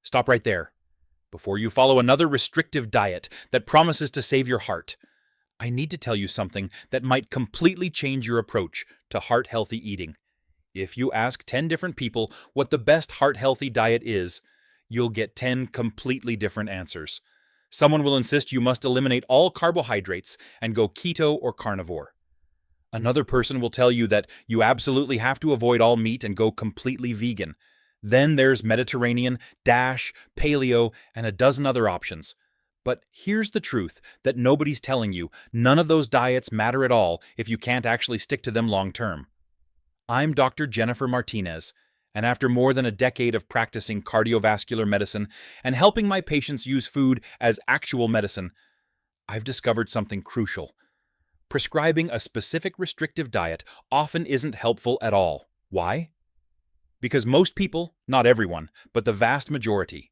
Stop right there. Before you follow another restrictive diet that promises to save your heart, I need to tell you something that might completely change your approach to heart-healthy eating. If you ask 10 different people what the best heart-healthy diet is, you'll get 10 completely different answers. Someone will insist you must eliminate all carbohydrates and go keto or carnivore. Another person will tell you that you absolutely have to avoid all meat and go completely vegan. Then there's Mediterranean, DASH, Paleo, and a dozen other options. But here's the truth that nobody's telling you. None of those diets matter at all if you can't actually stick to them long term. I'm Dr. Jennifer Martinez, and after more than a decade of practicing cardiovascular medicine and helping my patients use food as actual medicine, I've discovered something crucial. Prescribing a specific restrictive diet often isn't helpful at all. Why? Because most people, not everyone, but the vast majority,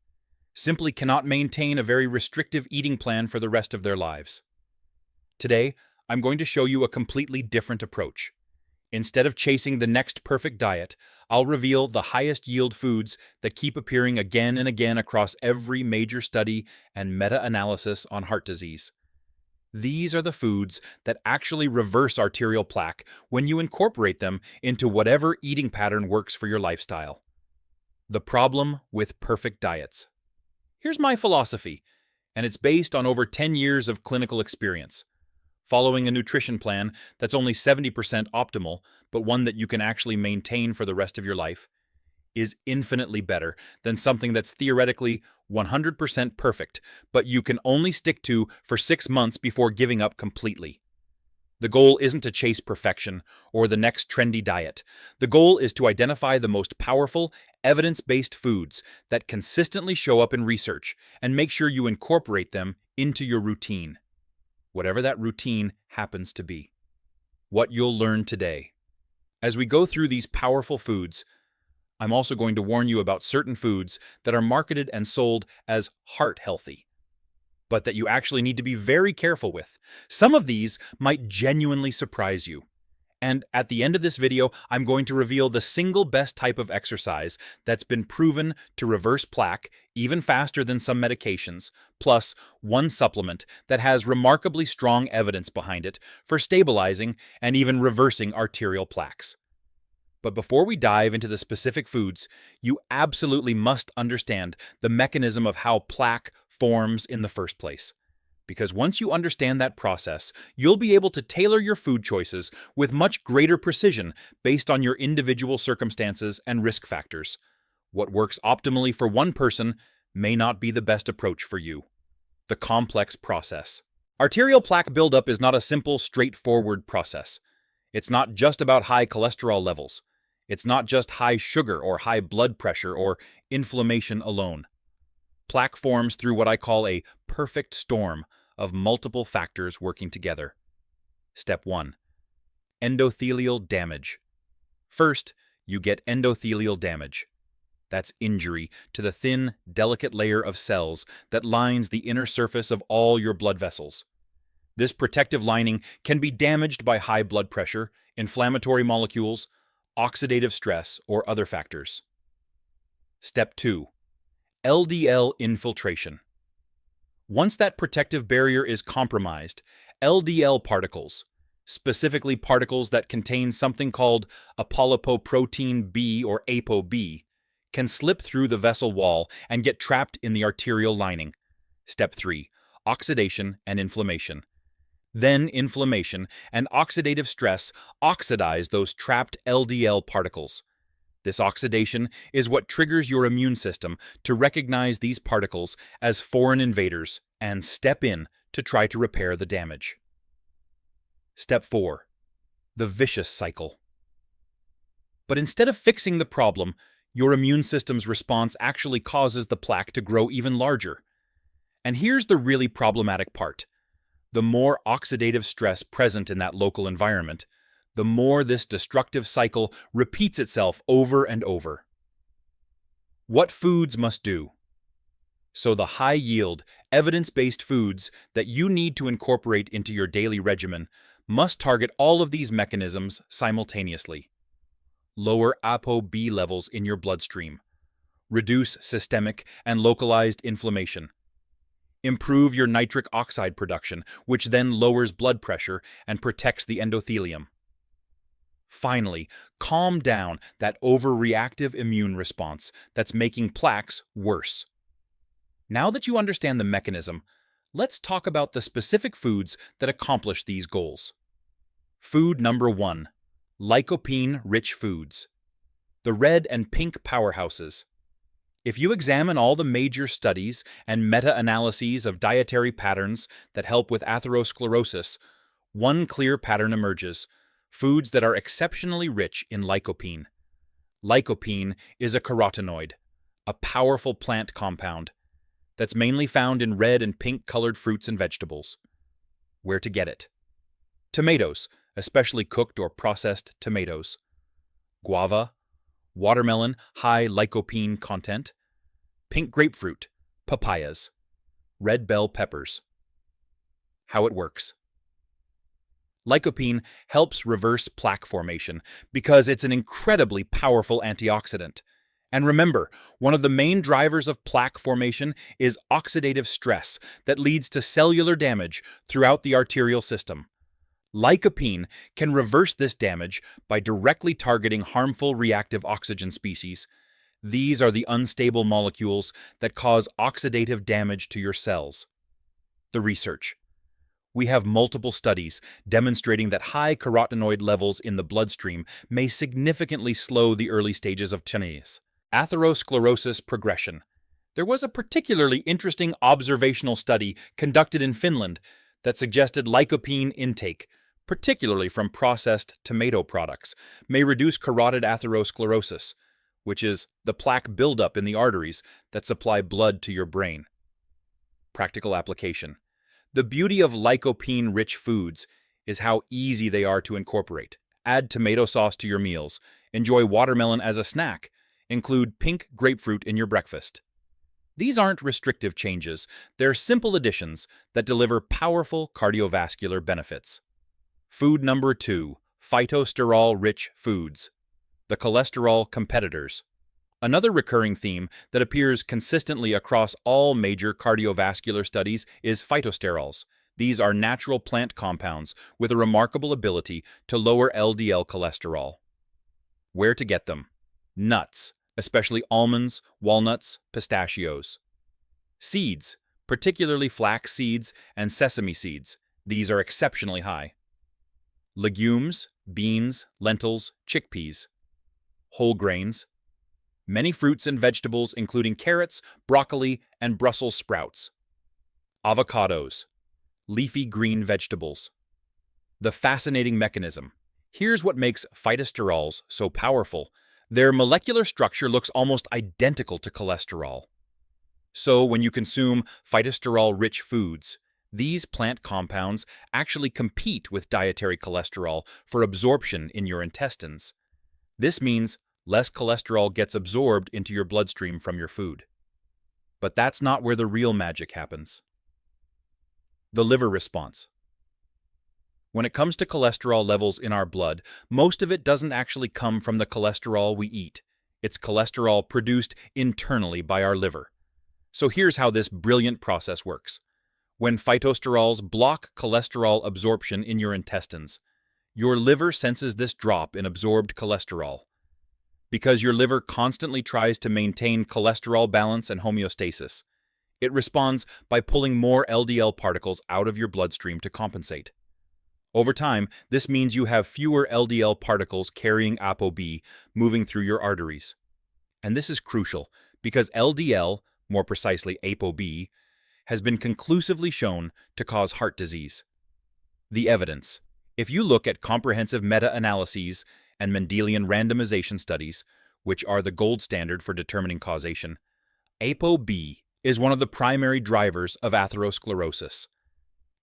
simply cannot maintain a very restrictive eating plan for the rest of their lives. Today, I'm going to show you a completely different approach. Instead of chasing the next perfect diet, I'll reveal the highest yield foods that keep appearing again and again across every major study and meta-analysis on heart disease. These are the foods that actually reverse arterial plaque when you incorporate them into whatever eating pattern works for your lifestyle. The problem with perfect diets. Here's my philosophy, and it's based on over 10 years of clinical experience. Following a nutrition plan that's only 70% optimal, but one that you can actually maintain for the rest of your life, is infinitely better than something that's theoretically 100% perfect, but you can only stick to for 6 months before giving up completely. The goal isn't to chase perfection or the next trendy diet. The goal is to identify the most powerful, evidence-based foods that consistently show up in research and make sure you incorporate them into your routine, whatever that routine happens to be. What you'll learn today. As we go through these powerful foods, I'm also going to warn you about certain foods that are marketed and sold as heart healthy, but that you actually need to be very careful with. Some of these might genuinely surprise you. And at the end of this video, I'm going to reveal the single best type of exercise that's been proven to reverse plaque even faster than some medications, plus one supplement that has remarkably strong evidence behind it for stabilizing and even reversing arterial plaques. But before we dive into the specific foods, you absolutely must understand the mechanism of how plaque forms in the first place. Because once you understand that process, you'll be able to tailor your food choices with much greater precision based on your individual circumstances and risk factors. What works optimally for one person may not be the best approach for you. The complex process. Arterial plaque buildup is not a simple, straightforward process. It's not just about high cholesterol levels. It's not just high sugar or high blood pressure or inflammation alone. Plaque forms through what I call a perfect storm of multiple factors working together. Step 1. Endothelial damage. First, you get endothelial damage. That's injury to the thin, delicate layer of cells that lines the inner surface of all your blood vessels. This protective lining can be damaged by high blood pressure, inflammatory molecules, oxidative stress, or other factors. Step 2. LDL infiltration. Once that protective barrier is compromised, LDL particles, specifically particles that contain something called apolipoprotein B or ApoB, can slip through the vessel wall and get trapped in the arterial lining. Step 3. Oxidation and inflammation. Then inflammation and oxidative stress oxidize those trapped LDL particles. This oxidation is what triggers your immune system to recognize these particles as foreign invaders and step in to try to repair the damage. Step 4. The vicious cycle. But instead of fixing the problem, your immune system's response actually causes the plaque to grow even larger. And here's the really problematic part. The more oxidative stress present in that local environment, the more this destructive cycle repeats itself over and over. What foods must do? So the high-yield, evidence-based foods that you need to incorporate into your daily regimen must target all of these mechanisms simultaneously. Lower ApoB levels in your bloodstream. reduce systemic and localized inflammation, improve your nitric oxide production, which then lowers blood pressure and protects the endothelium. Finally, calm down that overreactive immune response that's making plaques worse. Now that you understand the mechanism, let's talk about the specific foods that accomplish these goals. Food number 1, lycopene-rich foods. The red and pink powerhouses. If you examine all the major studies and meta-analyses of dietary patterns that help with atherosclerosis, one clear pattern emerges: foods that are exceptionally rich in lycopene. Lycopene is a carotenoid, a powerful plant compound that's mainly found in red and pink-colored fruits and vegetables. Where to get it? Tomatoes, especially cooked or processed tomatoes. Guava, watermelon, high lycopene content. Pink grapefruit, papayas. Red bell peppers. How it works. Lycopene helps reverse plaque formation because it's an incredibly powerful antioxidant. And remember, one of the main drivers of plaque formation is oxidative stress that leads to cellular damage throughout the arterial system. Lycopene can reverse this damage by directly targeting harmful reactive oxygen species. These are the unstable molecules that cause oxidative damage to your cells. The research. We have multiple studies demonstrating that high carotenoid levels in the bloodstream may significantly slow the early stages of tinnitus. Atherosclerosis progression. There was a particularly interesting observational study conducted in Finland that suggested lycopene intake, particularly from processed tomato products, may reduce carotid atherosclerosis, which is the plaque buildup in the arteries that supply blood to your brain. Practical application. The beauty of lycopene-rich foods is how easy they are to incorporate. Add tomato sauce to your meals. Enjoy watermelon as a snack. Include pink grapefruit in your breakfast. These aren't restrictive changes. They're simple additions that deliver powerful cardiovascular benefits. Food number 2, phytosterol-rich foods. The cholesterol competitors. Another recurring theme that appears consistently across all major cardiovascular studies is phytosterols. These are natural plant compounds with a remarkable ability to lower LDL cholesterol. Where to get them? Nuts, especially almonds, walnuts, pistachios. Seeds, particularly flax seeds and sesame seeds. These are exceptionally high. Legumes, beans, lentils, chickpeas. Whole grains. Many fruits and vegetables, including carrots, broccoli, and Brussels sprouts. Avocados. Leafy green vegetables. The fascinating mechanism. Here's what makes phytosterols so powerful. Their molecular structure looks almost identical to cholesterol. So when you consume phytosterol-rich foods, these plant compounds actually compete with dietary cholesterol for absorption in your intestines. This means less cholesterol gets absorbed into your bloodstream from your food. But that's not where the real magic happens. The liver response. When it comes to cholesterol levels in our blood, most of it doesn't actually come from the cholesterol we eat. It's cholesterol produced internally by our liver. So here's how this brilliant process works. When phytosterols block cholesterol absorption in your intestines, your liver senses this drop in absorbed cholesterol. Because your liver constantly tries to maintain cholesterol balance and homeostasis, it responds by pulling more LDL particles out of your bloodstream to compensate. Over time, this means you have fewer LDL particles carrying ApoB moving through your arteries. And this is crucial because LDL, more precisely ApoB, has been conclusively shown to cause heart disease. The evidence. If you look at comprehensive meta-analyses and Mendelian randomization studies, which are the gold standard for determining causation, ApoB is one of the primary drivers of atherosclerosis.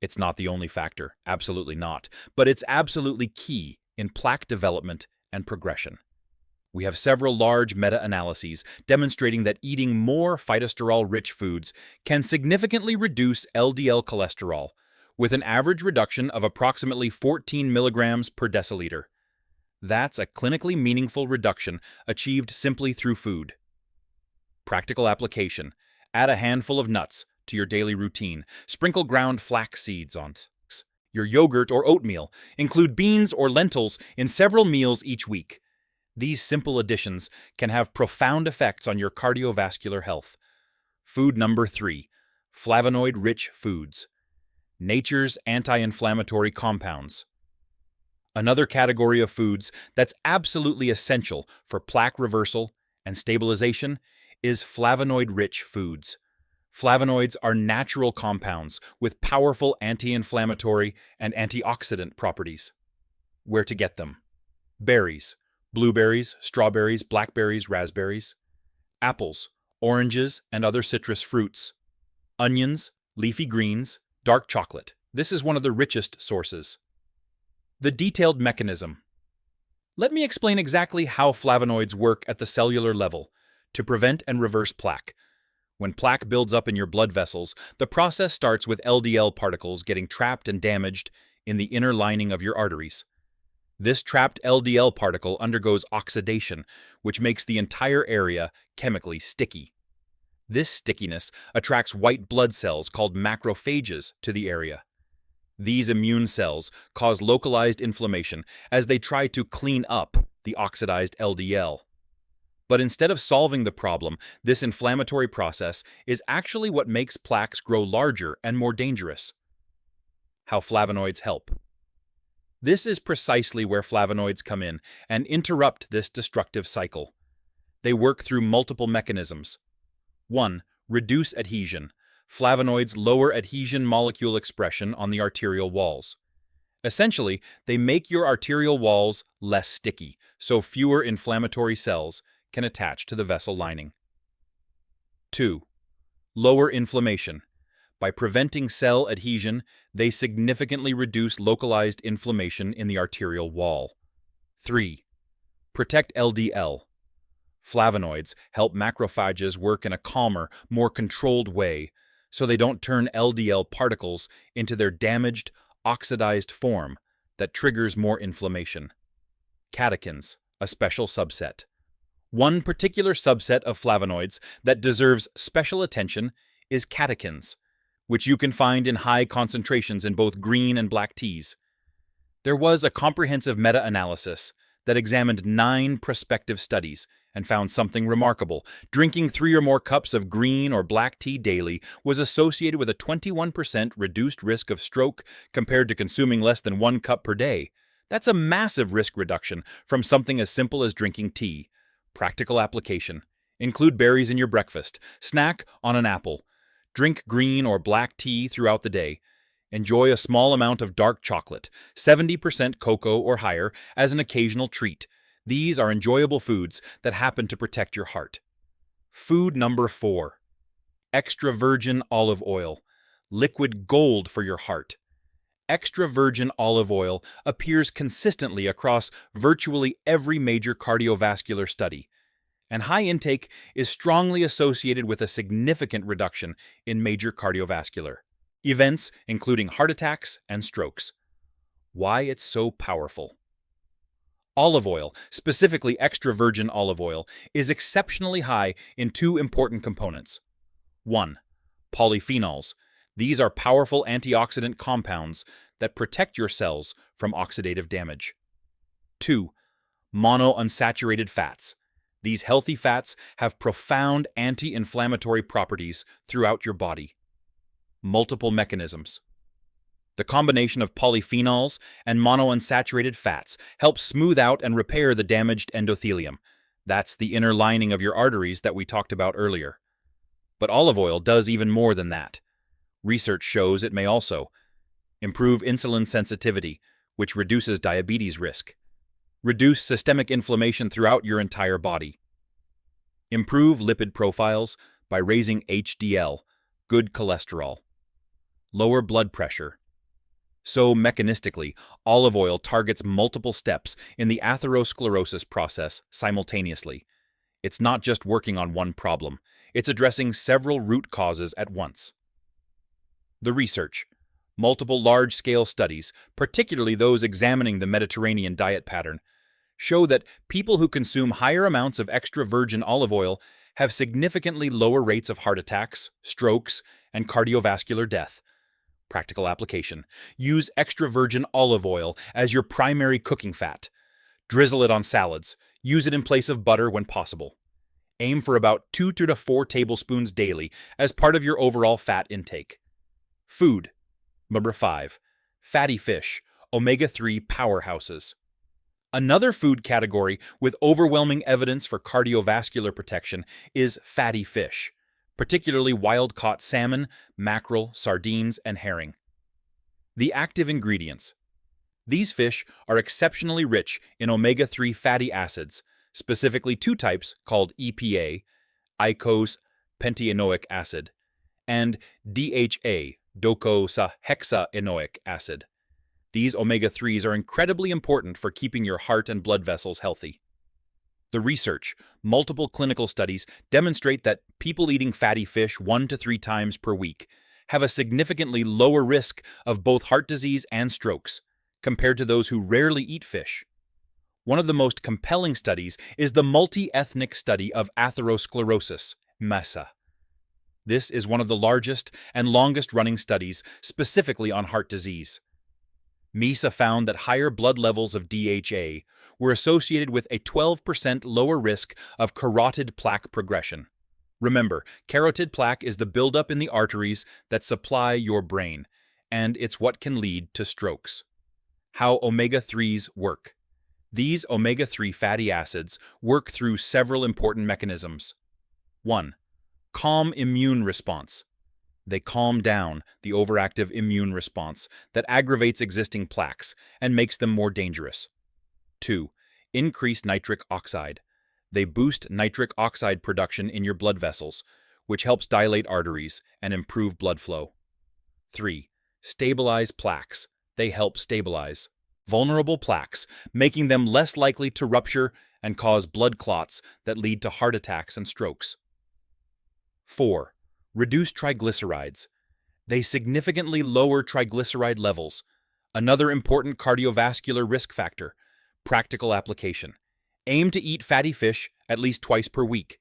It's not the only factor, absolutely not, but it's absolutely key in plaque development and progression. We have several large meta-analyses demonstrating that eating more phytosterol-rich foods can significantly reduce LDL cholesterol, with an average reduction of approximately 14 milligrams per deciliter. That's a clinically meaningful reduction achieved simply through food. Practical application. Add a handful of nuts to your daily routine. Sprinkle ground flax seeds on your yogurt or oatmeal. Include beans or lentils in several meals each week. These simple additions can have profound effects on your cardiovascular health. Food number 3. Flavonoid-rich foods. Nature's anti-inflammatory compounds. Another category of foods that's absolutely essential for plaque reversal and stabilization is flavonoid-rich foods. Flavonoids are natural compounds with powerful anti-inflammatory and antioxidant properties. Where to get them? Berries, blueberries, strawberries, blackberries, raspberries. Apples, oranges, and other citrus fruits. Onions, leafy greens, dark chocolate. This is one of the richest sources. The detailed mechanism. Let me explain exactly how flavonoids work at the cellular level to prevent and reverse plaque. When plaque builds up in your blood vessels, the process starts with LDL particles getting trapped and damaged in the inner lining of your arteries. This trapped LDL particle undergoes oxidation, which makes the entire area chemically sticky. This stickiness attracts white blood cells called macrophages to the area. These immune cells cause localized inflammation as they try to clean up the oxidized LDL. But instead of solving the problem, this inflammatory process is actually what makes plaques grow larger and more dangerous. How flavonoids help. This is precisely where flavonoids come in and interrupt this destructive cycle. They work through multiple mechanisms. 1. Reduce adhesion. Flavonoids lower adhesion molecule expression on the arterial walls. Essentially, they make your arterial walls less sticky, so fewer inflammatory cells can attach to the vessel lining. 2. Lower inflammation. By preventing cell adhesion, they significantly reduce localized inflammation in the arterial wall. 3. Protect LDL. Flavonoids help macrophages work in a calmer, more controlled way, so they don't turn LDL particles into their damaged, oxidized form that triggers more inflammation. Catechins, a special subset. One particular subset of flavonoids that deserves special attention is catechins, which you can find in high concentrations in both green and black teas. There was a comprehensive meta-analysis that examined 9 prospective studies and found something remarkable. Drinking 3 or more cups of green or black tea daily was associated with a 21% reduced risk of stroke compared to consuming less than 1 cup per day. That's a massive risk reduction from something as simple as drinking tea. Practical application. Include berries in your breakfast. Snack on an apple. Drink green or black tea throughout the day. Enjoy a small amount of dark chocolate, 70% cocoa or higher, as an occasional treat. These are enjoyable foods that happen to protect your heart. Food number 4. Extra virgin olive oil. Liquid gold for your heart. Extra virgin olive oil appears consistently across virtually every major cardiovascular study, and high intake is strongly associated with a significant reduction in major cardiovascular events, including heart attacks and strokes. Why it's so powerful. Olive oil, specifically extra virgin olive oil, is exceptionally high in 2 important components. 1. Polyphenols. These are powerful antioxidant compounds that protect your cells from oxidative damage. 2. Monounsaturated fats. These healthy fats have profound anti-inflammatory properties throughout your body. Multiple mechanisms. The combination of polyphenols and monounsaturated fats helps smooth out and repair the damaged endothelium. That's the inner lining of your arteries that we talked about earlier. But olive oil does even more than that. Research shows it may also improve insulin sensitivity, which reduces diabetes risk. Reduce systemic inflammation throughout your entire body. Improve lipid profiles by raising HDL, good cholesterol. Lower blood pressure. So mechanistically, olive oil targets multiple steps in the atherosclerosis process simultaneously. It's not just working on one problem, it's addressing several root causes at once. The research. Multiple large-scale studies, particularly those examining the Mediterranean diet pattern, show that people who consume higher amounts of extra virgin olive oil have significantly lower rates of heart attacks, strokes, and cardiovascular death. Practical application. Use extra virgin olive oil as your primary cooking fat. Drizzle it on salads. Use it in place of butter when possible. Aim for about 2 to 4 tablespoons daily as part of your overall fat intake. Food. Number 5. Fatty fish, omega-3 powerhouses. Another food category with overwhelming evidence for cardiovascular protection is fatty fish, particularly wild-caught salmon, mackerel, sardines, and herring. The active ingredients. These fish are exceptionally rich in omega-3 fatty acids, specifically 2 types called EPA, eicosapentaenoic acid, and DHA, docosahexaenoic acid. These omega-3s are incredibly important for keeping your heart and blood vessels healthy. The research, multiple clinical studies demonstrate that people eating fatty fish 1 to 3 times per week have a significantly lower risk of both heart disease and strokes compared to those who rarely eat fish. One of the most compelling studies is the multi-ethnic study of atherosclerosis, MESA. This is one of the largest and longest-running studies specifically on heart disease. MESA found that higher blood levels of DHA were associated with a 12% lower risk of carotid plaque progression. Remember, carotid plaque is the buildup in the arteries that supply your brain, and it's what can lead to strokes. How omega-3s work. These omega-3 fatty acids work through several important mechanisms. 1. Calm immune response. They calm down the overactive immune response that aggravates existing plaques and makes them more dangerous. 2. Increase nitric oxide. They boost nitric oxide production in your blood vessels, which helps dilate arteries and improve blood flow. 3. Stabilize plaques. They help stabilize vulnerable plaques, making them less likely to rupture and cause blood clots that lead to heart attacks and strokes. 4. Reduce triglycerides. They significantly lower triglyceride levels, another important cardiovascular risk factor. Practical application. Aim to eat fatty fish at least twice per week.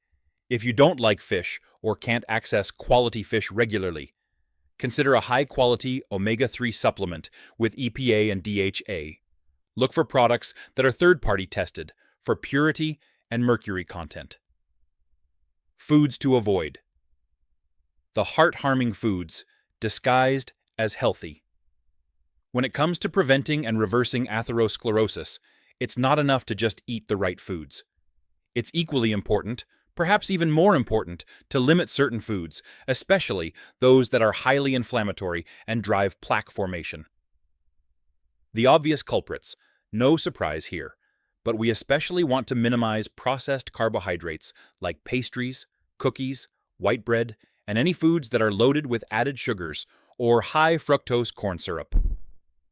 If you don't like fish or can't access quality fish regularly, consider a high-quality omega-3 supplement with EPA and DHA. Look for products that are third-party tested for purity and mercury content. Foods to avoid. The heart-harming foods disguised as healthy. When it comes to preventing and reversing atherosclerosis, it's not enough to just eat the right foods. It's equally important, perhaps even more important, to limit certain foods, especially those that are highly inflammatory and drive plaque formation. The obvious culprits, no surprise here, but we especially want to minimize processed carbohydrates like pastries, cookies, white bread, and any foods that are loaded with added sugars or high fructose corn syrup.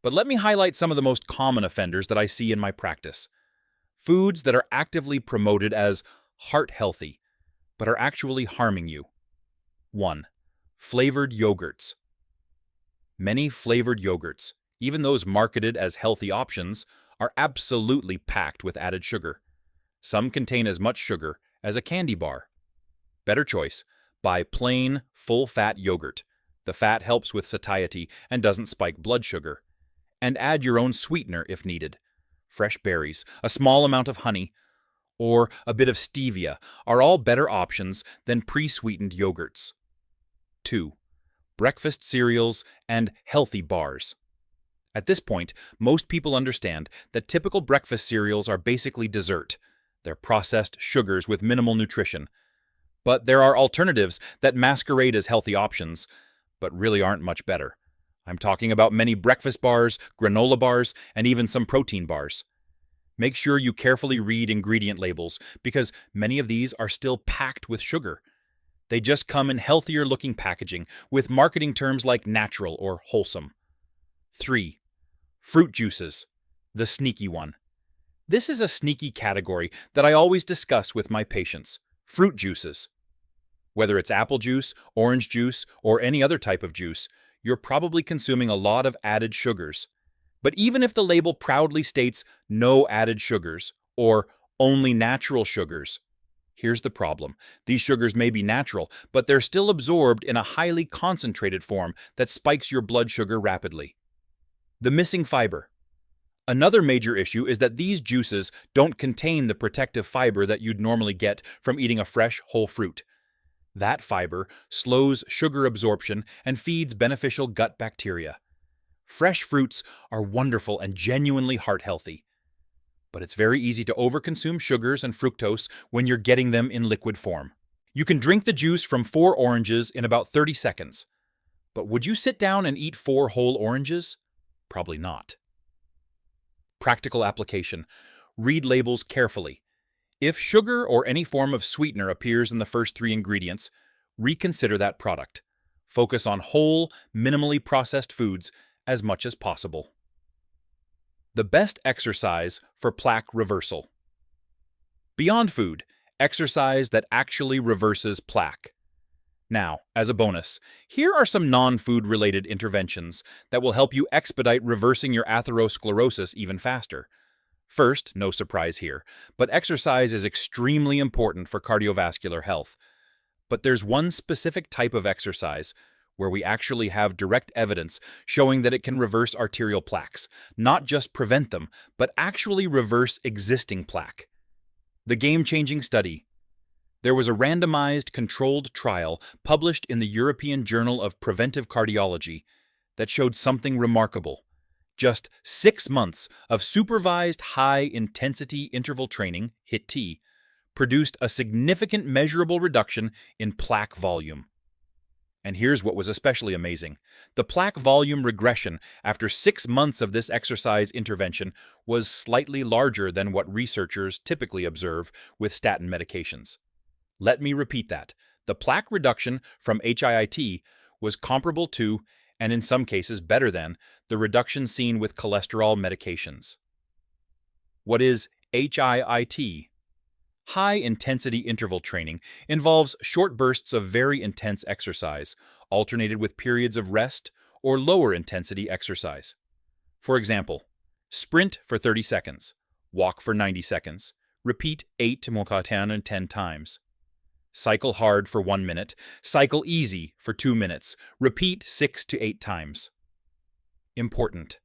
But let me highlight some of the most common offenders that I see in my practice. Foods that are actively promoted as heart healthy, but are actually harming you. 1. Flavored yogurts. Many flavored yogurts, even those marketed as healthy options, are absolutely packed with added sugar. Some contain as much sugar as a candy bar. Better choice, buy plain, full-fat yogurt. The fat helps with satiety and doesn't spike blood sugar. And add your own sweetener if needed. Fresh berries, a small amount of honey, or a bit of stevia are all better options than pre-sweetened yogurts. 2. Breakfast cereals and healthy bars. At this point, most people understand that typical breakfast cereals are basically dessert. They're processed sugars with minimal nutrition. But there are alternatives that masquerade as healthy options, but really aren't much better. I'm talking about many breakfast bars, granola bars, and even some protein bars. Make sure you carefully read ingredient labels because many of these are still packed with sugar. They just come in healthier-looking packaging with marketing terms like natural or wholesome. 3. Fruit juices, the sneaky one. This is a sneaky category that I always discuss with my patients. Fruit juices. Whether it's apple juice, orange juice, or any other type of juice, you're probably consuming a lot of added sugars. But even if the label proudly states no added sugars or only natural sugars, Here's the problem. These sugars may be natural, but they're still absorbed in a highly concentrated form that spikes your blood sugar rapidly. The missing fiber. Another major issue is that these juices don't contain the protective fiber that you'd normally get from eating a fresh, whole fruit. That fiber slows sugar absorption and feeds beneficial gut bacteria. Fresh fruits are wonderful and genuinely heart-healthy. But it's very easy to overconsume sugars and fructose when you're getting them in liquid form. You can drink the juice from 4 oranges in about 30 seconds. But would you sit down and eat 4 whole oranges? Probably not. Practical application. Read labels carefully. If sugar or any form of sweetener appears in the first 3 ingredients, reconsider that product. Focus on whole, minimally processed foods as much as possible. The best exercise for plaque reversal. Beyond food, exercise that actually reverses plaque. Now, as a bonus, here are some non-food related interventions that will help you expedite reversing your atherosclerosis even faster. First, no surprise here, but exercise is extremely important for cardiovascular health. But there's one specific type of exercise where we actually have direct evidence showing that it can reverse arterial plaques, not just prevent them, but actually reverse existing plaque. The game-changing study. There was a randomized, controlled trial published in the European Journal of Preventive Cardiology that showed something remarkable. Just 6 months of supervised high-intensity interval training, HIIT, produced a significant measurable reduction in plaque volume. And here's what was especially amazing. The plaque volume regression after 6 months of this exercise intervention was slightly larger than what researchers typically observe with statin medications. Let me repeat that. The plaque reduction from HIIT was comparable to, and in some cases better than, the reduction seen with cholesterol medications. What is HIIT? High-intensity interval training involves short bursts of very intense exercise, alternated with periods of rest or lower-intensity exercise. For example, sprint for 30 seconds, walk for 90 seconds, repeat 8 to 10 times. Cycle hard for 1 minute, cycle easy for 2 minutes, repeat 6 to 8 times. Important.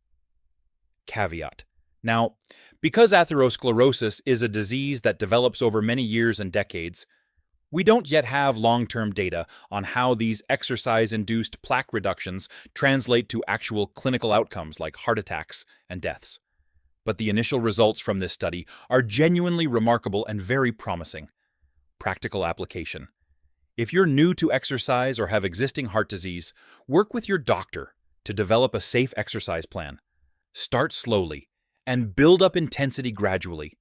Caveat. Now, because atherosclerosis is a disease that develops over many years and decades, we don't yet have long-term data on how these exercise-induced plaque reductions translate to actual clinical outcomes like heart attacks and deaths. But the initial results from this study are genuinely remarkable and very promising. Practical application. If you're new to exercise or have existing heart disease, work with your doctor to develop a safe exercise plan. Start slowly and build up intensity gradually.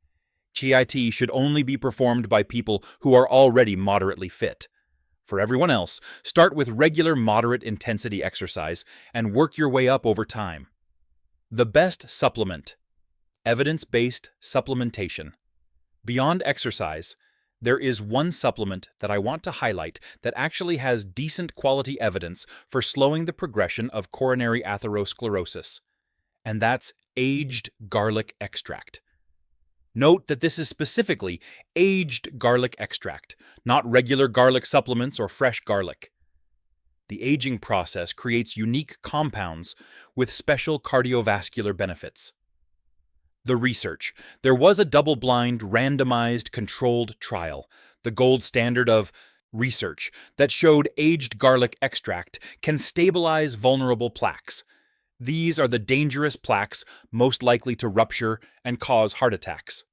HIIT should only be performed by people who are already moderately fit. For everyone else, start with regular moderate intensity exercise and work your way up over time. The best supplement. Evidence-based supplementation. Beyond exercise, there is one supplement that I want to highlight that actually has decent quality evidence for slowing the progression of coronary atherosclerosis, and that's aged garlic extract. Note that this is specifically aged garlic extract, not regular garlic supplements or fresh garlic. The aging process creates unique compounds with special cardiovascular benefits. The research. There was a double-blind, randomized, controlled trial, the gold standard of research, that showed aged garlic extract can stabilize vulnerable plaques. These are the dangerous plaques most likely to rupture and cause heart attacks.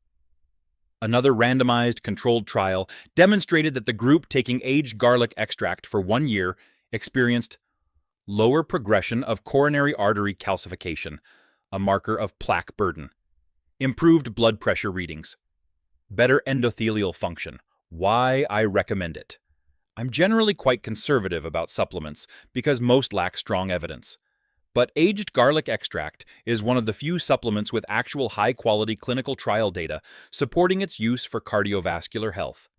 Another randomized, controlled trial demonstrated that the group taking aged garlic extract for 1 year experienced lower progression of coronary artery calcification, a marker of plaque burden. Improved blood pressure readings. Better endothelial function. Why I recommend it. I'm generally quite conservative about supplements because most lack strong evidence. But aged garlic extract is one of the few supplements with actual high-quality clinical trial data supporting its use for cardiovascular health.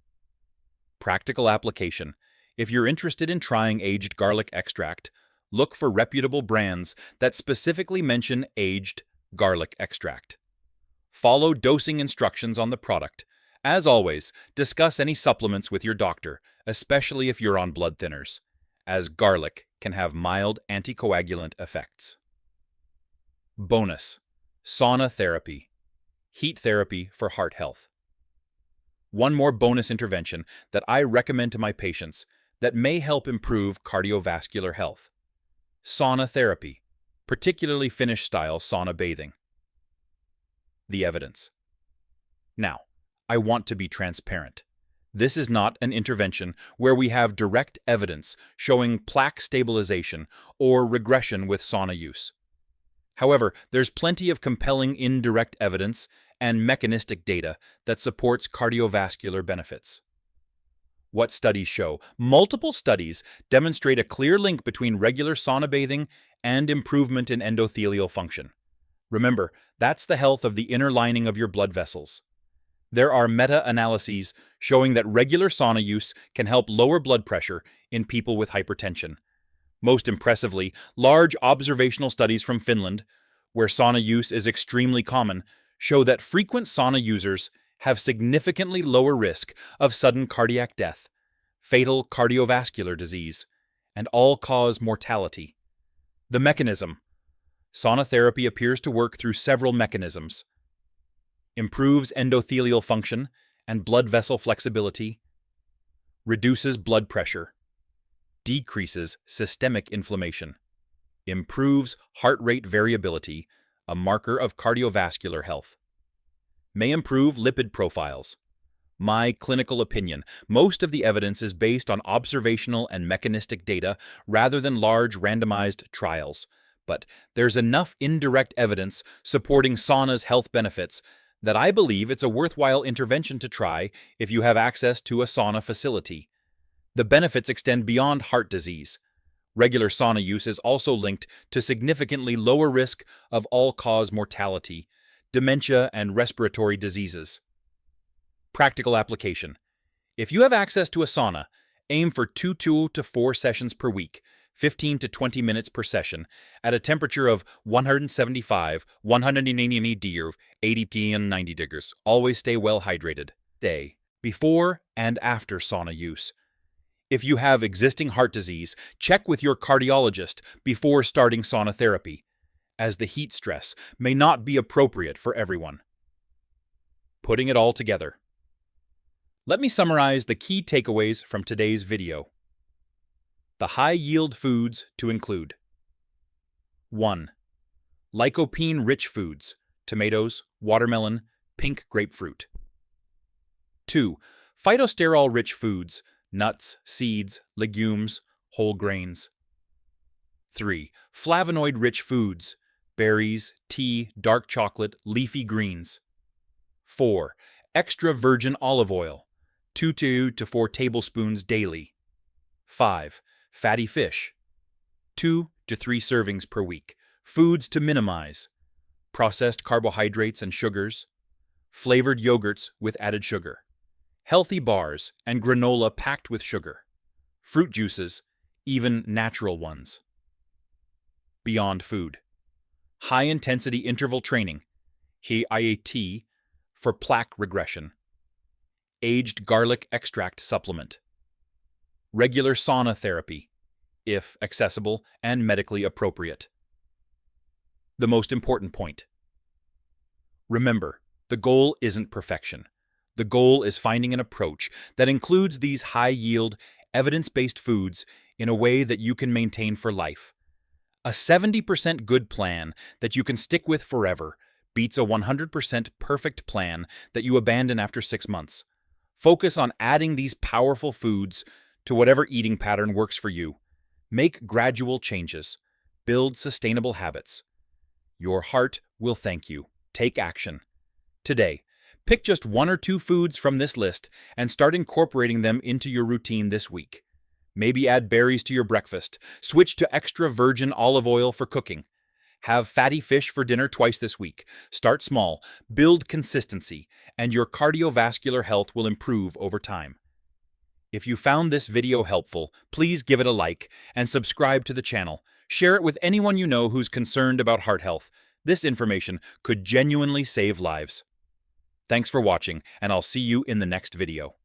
Practical application. If you're interested in trying aged garlic extract, look for reputable brands that specifically mention aged garlic extract. Follow dosing instructions on the product. As always, discuss any supplements with your doctor, especially if you're on blood thinners, as garlic can have mild anticoagulant effects. Bonus: sauna therapy, heat therapy for heart health. One more bonus intervention that I recommend to my patients that may help improve cardiovascular health: sauna therapy, particularly Finnish-style sauna bathing. The evidence. Now, I want to be transparent. This is not an intervention where we have direct evidence showing plaque stabilization or regression with sauna use. However, there's plenty of compelling indirect evidence and mechanistic data that supports cardiovascular benefits. What studies show? Multiple studies demonstrate a clear link between regular sauna bathing and improvement in endothelial function. Remember, that's the health of the inner lining of your blood vessels. There are meta-analyses showing that regular sauna use can help lower blood pressure in people with hypertension. Most impressively, large observational studies from Finland, where sauna use is extremely common, show that frequent sauna users have significantly lower risk of sudden cardiac death, fatal cardiovascular disease, and all-cause mortality. The mechanism. Sauna therapy appears to work through several mechanisms. Improves endothelial function and blood vessel flexibility, reduces blood pressure, decreases systemic inflammation, improves heart rate variability, a marker of cardiovascular health, may improve lipid profiles. My clinical opinion: most of the evidence is based on observational and mechanistic data rather than large randomized trials, but there's enough indirect evidence supporting sauna's health benefits that I believe it's a worthwhile intervention to try if you have access to a sauna facility. The benefits extend beyond heart disease. Regular sauna use is also linked to significantly lower risk of all-cause mortality, dementia, and respiratory diseases. Practical application. If you have access to a sauna, aim for 2 to 4 sessions per week, 15 to 20 minutes per session, at a temperature of 175, 180 80 and 90 degrees. Always stay well hydrated. Day. Before and after sauna use. If you have existing heart disease, check with your cardiologist before starting sauna therapy, as the heat stress may not be appropriate for everyone. Putting it all together. Let me summarize the key takeaways from today's video. The high-yield foods to include: 1. Lycopene-rich foods, tomatoes, watermelon, pink grapefruit. 2. Phytosterol-rich foods, nuts, seeds, legumes, whole grains. 3. Flavonoid-rich foods, berries, tea, dark chocolate, leafy greens. 4. Extra virgin olive oil, 2 to 4 tablespoons daily. 5. Fatty fish, 2 to 3 servings per week. Foods to minimize: processed carbohydrates and sugars, flavored yogurts with added sugar, healthy bars and granola packed with sugar, fruit juices, even natural ones. Beyond food. High-intensity interval training, HIIT, for plaque regression. Aged garlic extract supplement. Regular sauna therapy, if accessible and medically appropriate. The most important point. Remember, the goal isn't perfection. The goal is finding an approach that includes these high-yield, evidence-based foods in a way that you can maintain for life. A 70% good plan that you can stick with forever beats a 100% perfect plan that you abandon after 6 months. Focus on adding these powerful foods to whatever eating pattern works for you. Make gradual changes. Build sustainable habits. Your heart will thank you. Take action. Today, pick just 1 or 2 foods from this list and start incorporating them into your routine this week. Maybe add berries to your breakfast. Switch to extra virgin olive oil for cooking. Have fatty fish for dinner twice this week. Start small, build consistency, and your cardiovascular health will improve over time. If you found this video helpful, please give it a like and subscribe to the channel. Share it with anyone you know who's concerned about heart health. This information could genuinely save lives. Thanks for watching, and I'll see you in the next video.